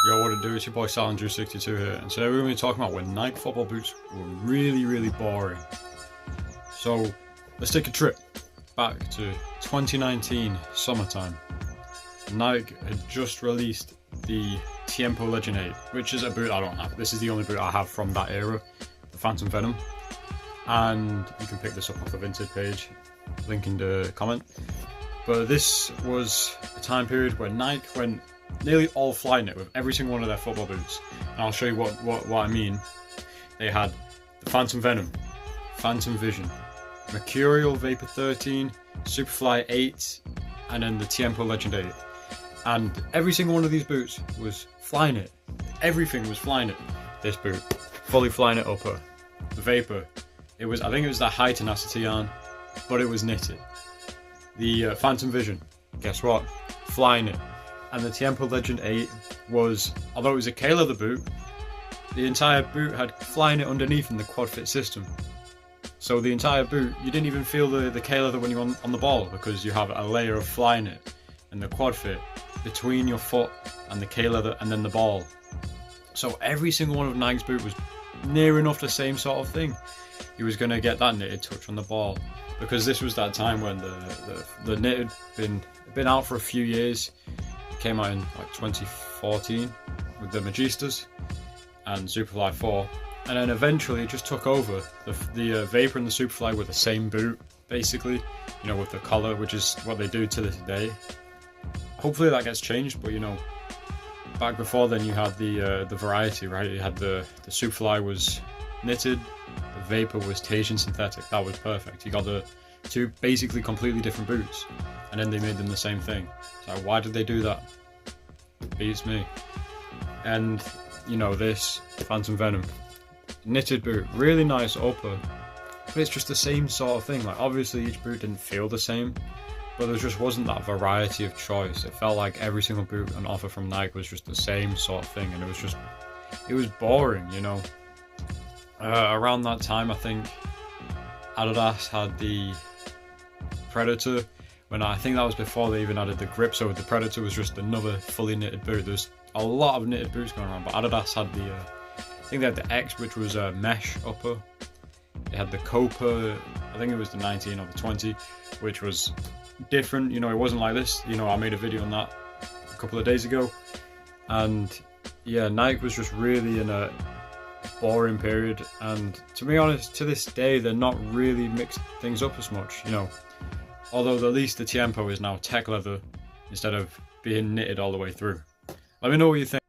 Yo, what it do? It's your boy Salandrew62 here, and today we're going to be talking about when Nike football boots were really boring. So, let's take a trip back to 2019 summertime. Nike had just released the Tiempo Legend 8, which is a boot I don't have. This is the only boot I have from that era, the Phantom Venom. And you can pick this up off the Vinted page, link in the comment. But this was a time period where Nike went nearly all Flyknit with every single one of their football boots. And I'll show you what I mean. They had the Phantom Venom, Phantom Vision, Mercurial Vapor 13, Superfly 8, and then the Tiempo Legend 8. And every single one of these boots was Flyknit. Everything was Flyknit. This boot, fully Flyknit upper. The Vapor, I think it was that high tenacity yarn, but it was knitted. The Phantom Vision, guess what? Flyknit. And the Tiempo Legend 8 was, although it was a K-leather boot, the entire boot had Flyknit underneath in the quad fit system. So the entire boot, you didn't even feel the K-leather when you're on the ball, because you have a layer of Flyknit and the quad fit between your foot and the K-leather and then the ball. So every single one of Nike's boot was near enough the same sort of thing. You was going to get that knitted touch on the ball, because this was that time when the knit had been out for a few years. It came out in like 2014 with the Magistas and Superfly 4, and then eventually it just took over. The Vapor and the Superfly were the same boot, basically, you know, with the collar, which is what they do to this day. Hopefully that gets changed, but you know, back before then you had the variety, right? You had the Superfly was knitted, the Vapor was Tahitian synthetic. That was perfect. You got the two basically completely different boots, and then they made them the same thing. So why did they do that? Beats me. And you know, this Phantom Venom knitted boot, really nice upper, but it's just the same sort of thing. Like, obviously each boot didn't feel the same, but there just wasn't that variety of choice. It felt like every single boot on offer from Nike was just the same sort of thing, and it was boring, you know. Around that time, I think Adidas had the Predator, when I think that was before they even added the grip. So the Predator was just another fully knitted boot. There's a lot of knitted boots going around, but Adidas had I think they had the X, which was a mesh upper. They had the Copa, I think it was the 19 or the 20, which was different. You know, it wasn't like this. You know, I made a video on that a couple of days ago, and yeah, Nike was just really in a boring period. And to be honest, to this day, they're not really mixed things up as much, you know. Although at least the Tiempo is now tech leather instead of being knitted all the way through. Let me know what you think.